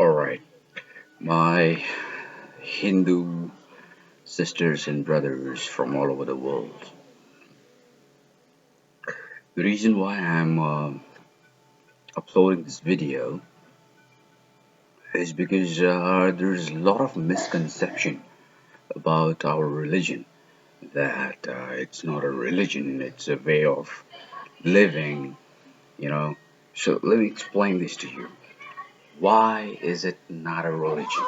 Alright, my Hindu sisters and brothers from all over the world. The reason why I'm uploading this video is because there's a lot of misconception about our religion. That it's not a religion, it's a way of living, you know. So let me explain this to you. Why is it not a religion?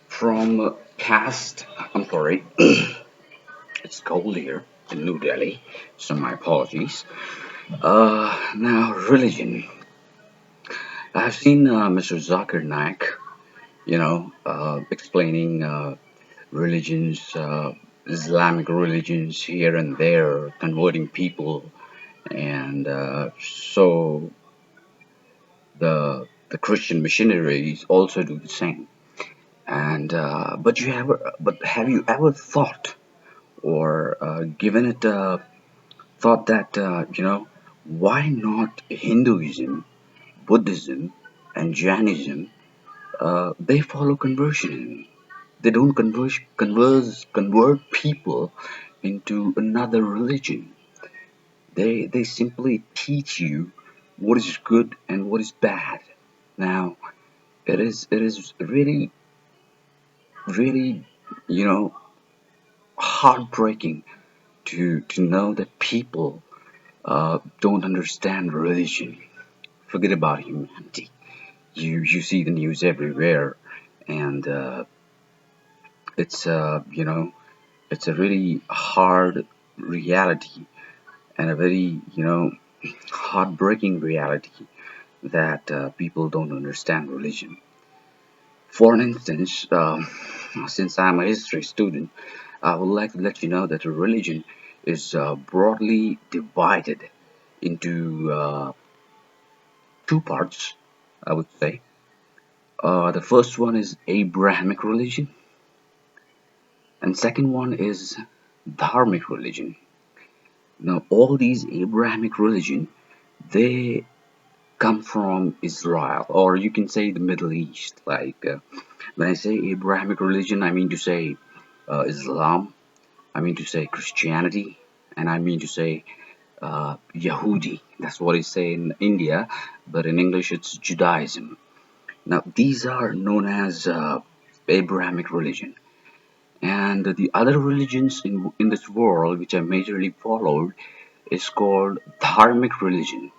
From past, I'm sorry, it's cold here in New Delhi, so my apologies. Now religion. I've seen Mr. Zakir Naik, explaining religions, Islamic religions here and there, converting people, and so the Christian missionaries also do the same. And but have you ever thought or given it thought that why not Hinduism, Buddhism, and Jainism? They follow conversion. They don't convert people into another religion. They simply teach you what is good and what is bad. Now, it is really you know heartbreaking to know that people don't understand religion. Forget about humanity. You see the news everywhere, and it's it's a really hard reality and a very heartbreaking reality that people don't understand religion. For an instance, since I'm a history student, I would like to let you know that religion is broadly divided into two parts, I would say. The first one is Abrahamic religion, and second one is Dharmic religion. Now, all these Abrahamic religion, they come from Israel, or you can say the Middle East. Like when I say Abrahamic religion, I mean to say Islam, I mean to say Christianity, and I mean to say Yahudi. That's what they say in India, but in English it's Judaism. Now, these are known as Abrahamic religion. And the other religions in this world, which I majorly followed, is called Dharmic religion.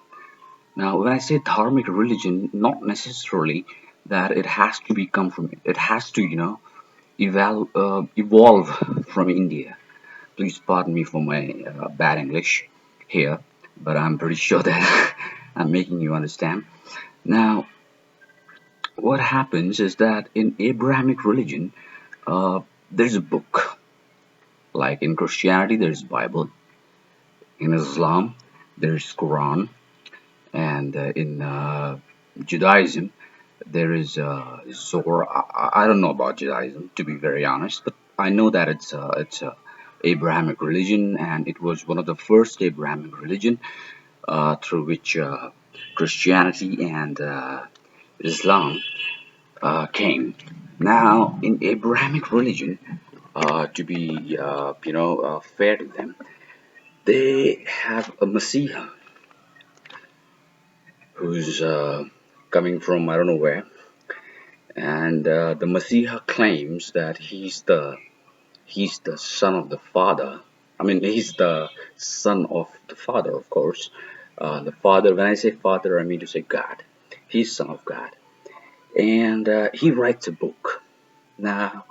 Now, when I say Dharmic religion, not necessarily that it has to become from it has to, evolve from India. Please pardon me for my bad English here, but I'm pretty sure that I'm making you understand. Now, what happens is that in Abrahamic religion, there's a book. Like in Christianity, there's Bible. In Islam, there's Quran, and in Judaism, there is Zohar. I don't know about Judaism, to be very honest, but I know that it's Abrahamic religion, and it was one of the first Abrahamic religion through which Christianity and Islam came. Now, in Abrahamic religion, to be fair to them, they have a Messiah who's coming from I don't know where, and the Messiah claims that he's the son of the Father. I mean, he's the son of the Father, of course. The Father. When I say Father, I mean to say God. He's son of God, and he writes a book. Now,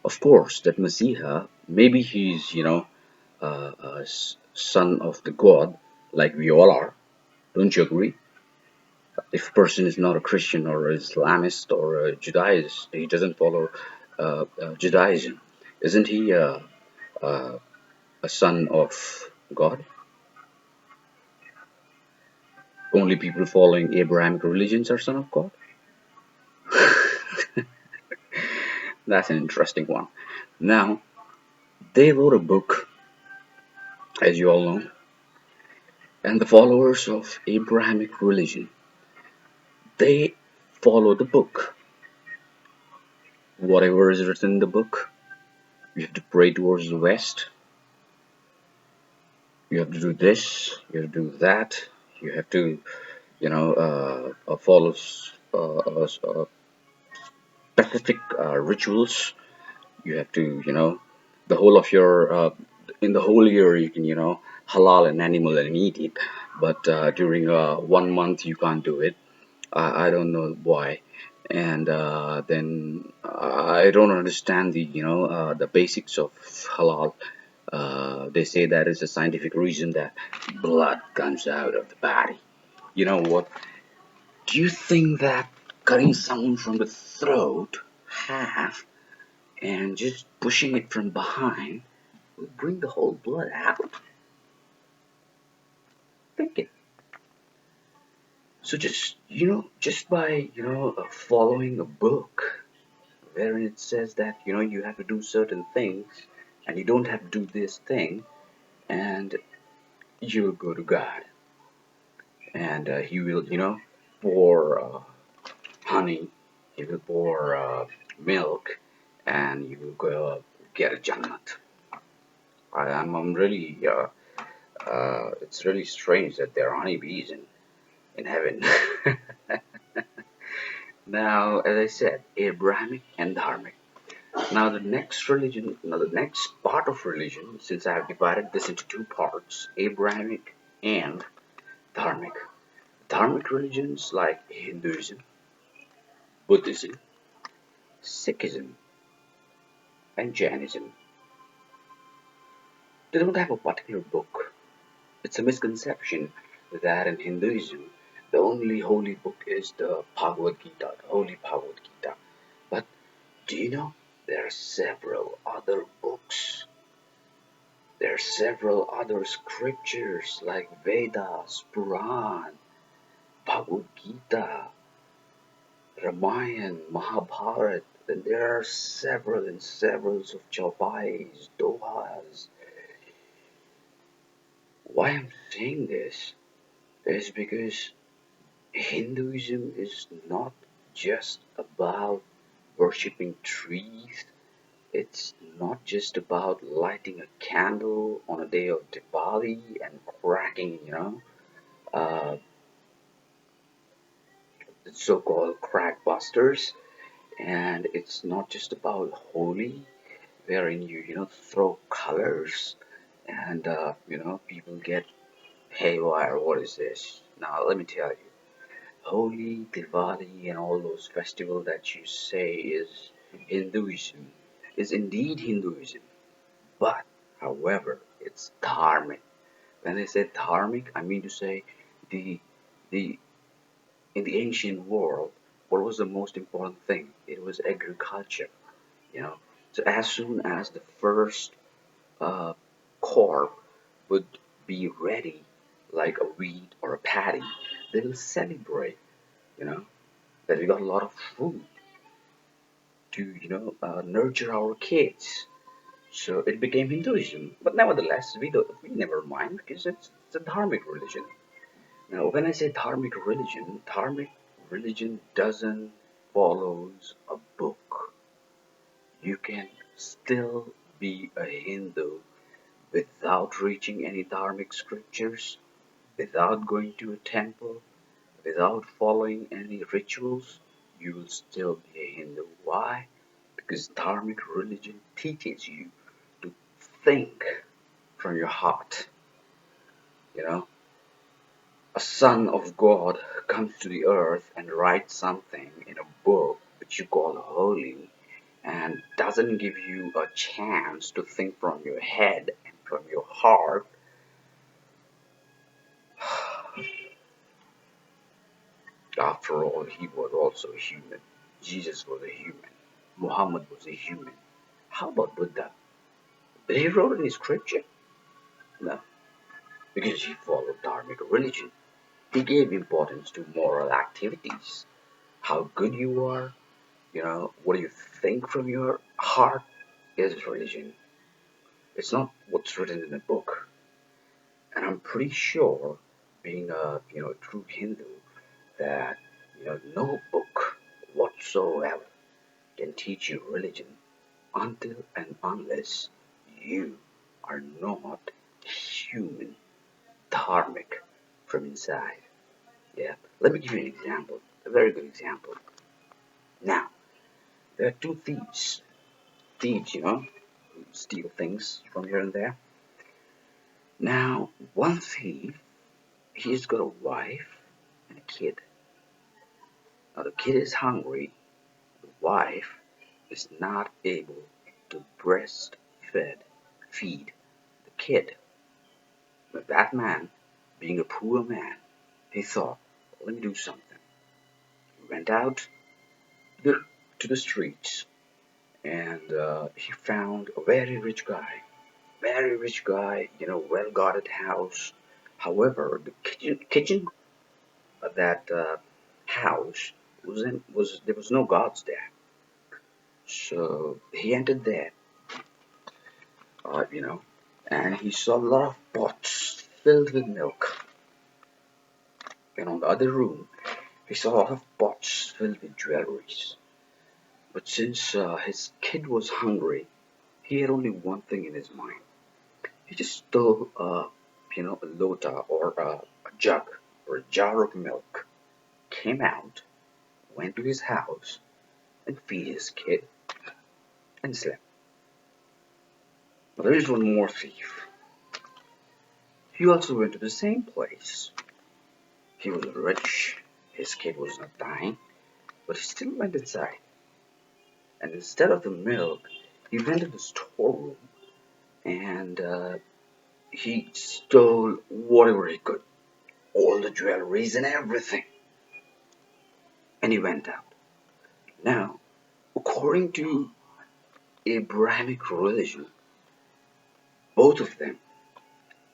of course, that Messiah, maybe he's son of the God, like we all are. Don't you agree? If a person is not a Christian or Islamist or a Judaist, he doesn't follow Judaism. Isn't he a son of God? Only people following Abrahamic religions are son of God? That's an interesting one. Now, they wrote a book, as you all know, and the followers of Abrahamic religion, they follow the book. whatever is written in the book. You have to pray towards the west. You have to do this. You have to do that. You have to, follow specific rituals. You have to, the whole of your in the whole year you can, halal an animal and eat it, but during 1 month you can't do it. I don't know why. And then I don't understand the basics of halal. They say that is a scientific reason that blood comes out of the body. You know what? Do you think that cutting someone from the throat half and just pushing it from behind will bring the whole blood out? Think it. So just by following a book wherein it says that you have to do certain things and you don't have to do this thing, and you will go to God, and He will pour honey, He will pour milk, and you will go get a jannat. I'm really it's really strange that there are honeybees in heaven. Now, as I said, Abrahamic and Dharmic. Now, the next part of religion, since I have divided this into two parts, Abrahamic and Dharmic. Dharmic religions like Hinduism, Buddhism, Sikhism, and Jainism, they don't have a particular book. It's a misconception that in Hinduism, the only holy book is the Bhagavad Gita, the Holy Bhagavad Gita. But do you know there are several other books? There are several other scriptures like Vedas, Puran, Bhagavad Gita, Ramayana, Mahabharata, and there are several and several of Chaupais, Dohas. Why I'm saying this is because Hinduism is not just about worshipping trees. It's not just about lighting a candle on a day of Diwali and cracking, uh, the so-called crack busters. And it's not just about holy, wherein you throw colors and people get haywire. What is this? Now let me tell you, Holi, Diwali, and all those festivals that you say is Hinduism is indeed Hinduism, but however, it's dharmic. When I say dharmic, I mean to say the the in the ancient world, what was the most important thing? It was agriculture. You know, so as soon as the first uh, crop would be ready, like a wheat or a paddy, they will celebrate. You know, that we got a lot of food to nurture our kids. So it became Hinduism. But nevertheless, we never mind because it's a dharmic religion. Now, when I say dharmic religion doesn't follows a book. You can still be a Hindu without reaching any dharmic scriptures, without going to a temple, without following any rituals. You will still be a Hindu. Why? Because dharmic religion teaches you to think from your heart. You know, a son of God comes to the earth and writes something in a book which you call holy and doesn't give you a chance to think from your head and from your heart. After all, he was also a human. Jesus was a human. Muhammad was a human. How about Buddha? Did he wrote any scripture? No, because he followed dharmic religion. He gave importance to moral activities. How good you are, what do you think from your heart is religion. It's not what's written in a book. And I'm pretty sure, being a true Hindu, that no book whatsoever can teach you religion until and unless you are not human, dharmic from inside. Yeah, let me give you an example, a very good example. Now, there are two thieves. Thieves, who steal things from here and there. Now, one thief, he's got a wife and a kid. Now, the kid is hungry. The wife is not able to feed the kid. But that man, being a poor man, he thought, let me do something. He went out to the streets and he found a very rich guy, well guarded house. However, the kitchen of that house was there was no guards there. So he entered there, you know, and he saw a lot of pots filled with milk. And on the other room, he saw a lot of pots filled with jewelries. But since his kid was hungry, he had only one thing in his mind. He just stole, a lota or a jug or a jar of milk, came out, went to his house, and feed his kid, and slept. But there is one more thief. He also went to the same place. He was rich, his kid was not dying, but he still went inside. And instead of the milk, he went to the storeroom and he stole whatever he could, all the jewelries and everything. And he went out. Now, according to Abrahamic religion, both of them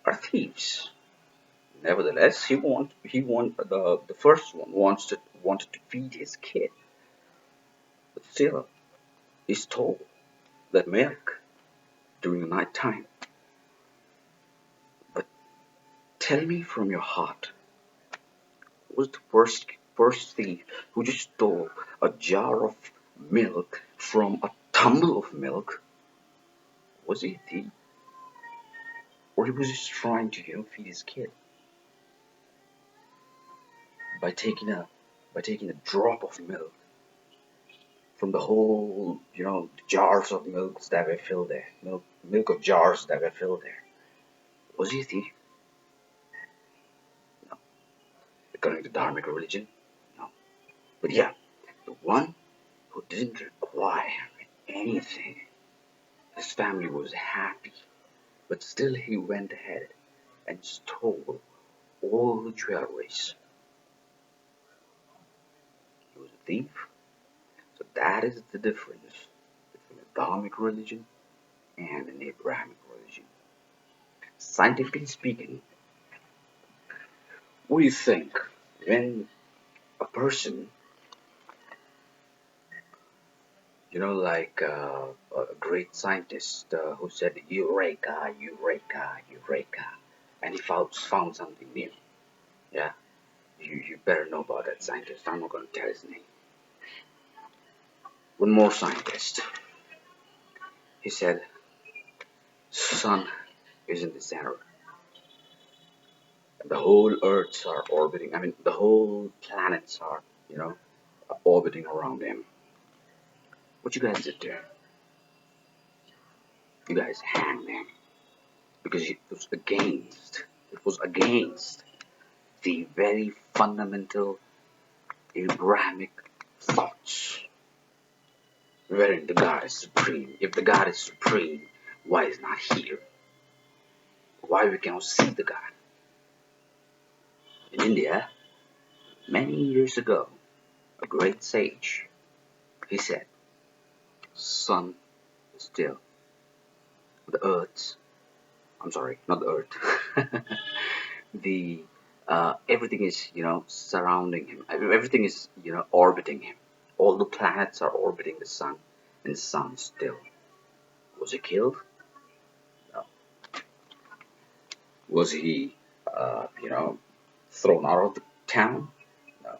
are thieves. Nevertheless, the first one wanted to feed his kid, but still he stole that milk during the night time. But tell me from your heart, was the first thief who just stole a jar of milk from a tumble of milk? Was he a thief, or he was just trying to feed his kid by taking a drop of milk from the whole jars of milks that were filled there, milk of jars that were filled there? Was he a thief? No. According to Dharmic religion, no. But yeah, the one who didn't require anything, his family was happy, but still he went ahead and stole all the jewelries. He was a thief. So that is the difference between a Dharmic religion and an Abrahamic religion. Scientifically speaking, what do you think when a person, like a great scientist who said Eureka, Eureka, Eureka, and he found something new? Yeah, you better know about that scientist. I'm not going to tell his name. One more scientist. He said, Sun is in the center. The whole Earths are orbiting. I mean, the whole planets are, orbiting around him. What you guys did there? You guys hanged him because it was against the very fundamental Abrahamic thoughts, wherein the God is supreme. If the God is supreme, why is not here? Why we cannot see the God? In India, many years ago, a great sage, he said, Sun is still. The Earth, I'm sorry, not the Earth, the everything is surrounding him. Everything is orbiting him. All the planets are orbiting the sun, and the sun still. Was he killed? No. Was he thrown out of the town? No.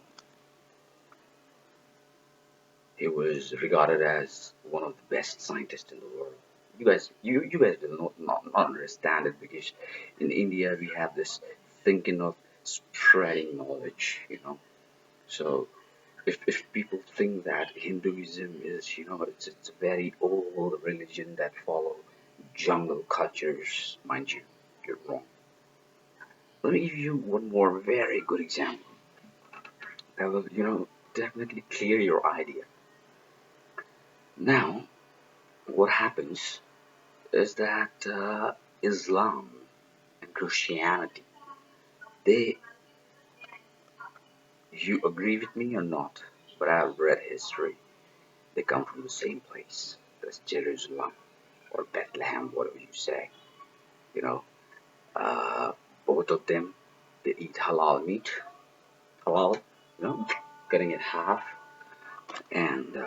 He was regarded as one of the best scientists in the world. You guys will not understand it because in India we have this thinking of spreading knowledge, So if people think that Hinduism is, it's a very old religion that follow jungle cultures, mind you, you're wrong. Let me give you one more very good example that will, definitely clear your idea. Now, what happens is that Islam and Christianity, they, you agree with me or not? But I've read history. They come from the same place. That's Jerusalem or Bethlehem, whatever you say. You know, uh, both of them, they eat halal meat, halal, you know, cutting it half, and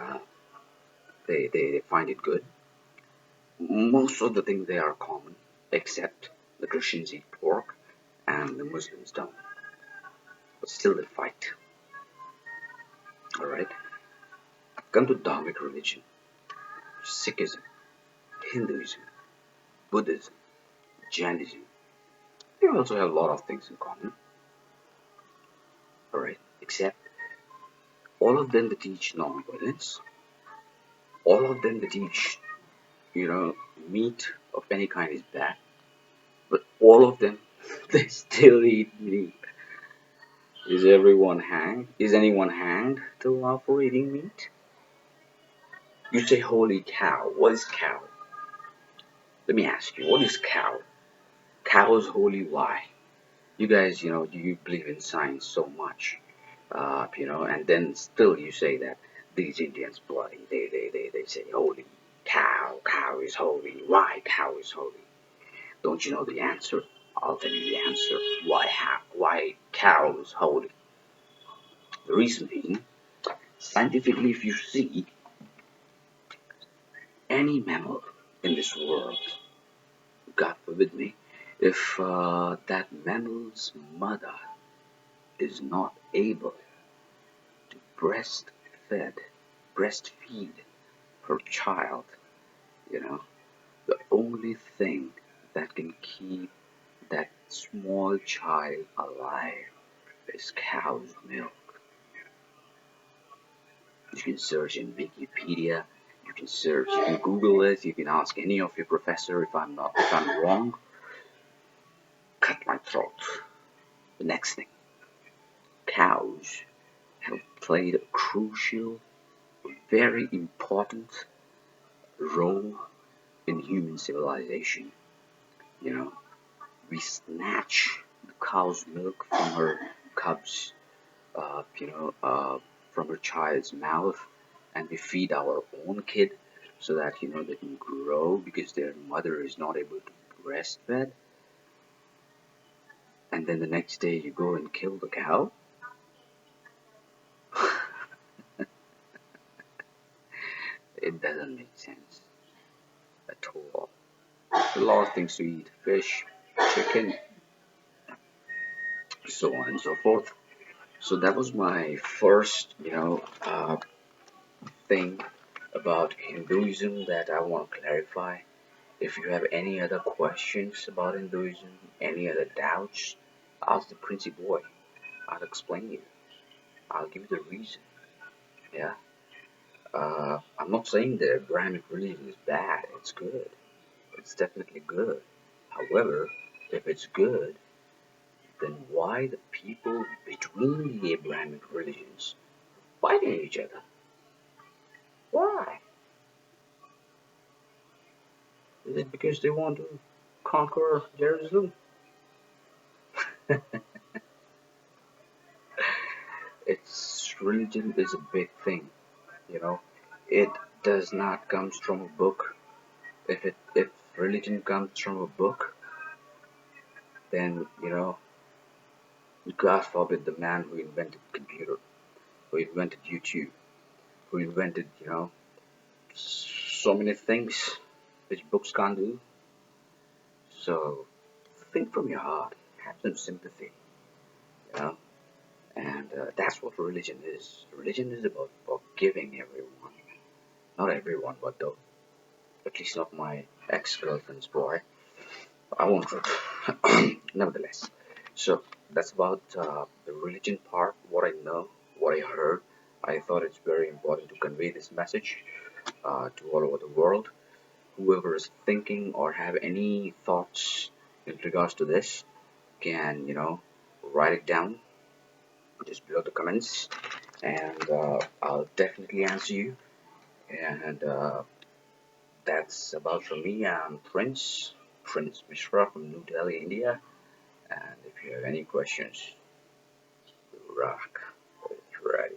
they find it good. Most of the things they are common, except the Christians eat pork and the Muslims don't. But still they fight. All right. Come to Dharmic religion, Sikhism, Hinduism, Buddhism, Jainism. They also have a lot of things in common. All right. Except all of them they teach non-violence. All of them they teach, meat of any kind is bad. But all of them they still eat meat. Is everyone hanged? Is anyone hanged till now for eating meat? You say holy cow. What is cow? Let me ask you, what is cow? Cow is holy. Why? You guys, you believe in science so much, and then still you say that these Indians bloody. They say holy cow. Cow is holy. Why cow is holy? Don't you know the answer? I'll tell you the answer. Why cow is holy? The reason being, scientifically, if you see any mammal in this world, God forbid me, if that mammal's mother is not able to breastfeed her child, you know, the only thing that can keep that small child alive is cow's milk. You can search in Wikipedia, you can Google it, you can ask any of your professor if I'm wrong, cut my throat. The next thing, cows have played a crucial, very important role in human civilization. You know, we snatch the cow's milk from her cubs, from her child's mouth, and we feed our own kid so that they can grow because their mother is not able to breastfeed. And then the next day you go and kill the cow. It doesn't make sense at all. A lot of things to eat: fish, chicken, so on and so forth. So that was my first, thing about Hinduism that I want to clarify. If you have any other questions about Hinduism, any other doubts, ask the Princey boy. I'll explain you. I'll give you the reason. Yeah. I'm not saying the Abrahamic religion is bad. It's good. It's definitely good. However, if it's good, then why the people between the Abrahamic religions fighting each other? Why? Is it because they want to conquer Jerusalem? Its religion is a big thing, you know. It does not comes from a book. If religion comes from a book, then God forbid the man who invented computer, who invented YouTube, who invented so many things which books can't do. So think from your heart, have some sympathy, you know. And that's what religion is. Religion is about forgiving everyone. Not everyone, but though. At least not my ex-girlfriend's boy. I won't. Nevertheless. So that's about the religion part, what I know, what I heard. I thought it's very important to convey this message to all over the world. Whoever is thinking or have any thoughts in regards to this can, write it down just below the comments, and I'll definitely answer you. And that's about from me. I'm Prince Mishra from New Delhi, India. And if you have any questions, rock. Ready.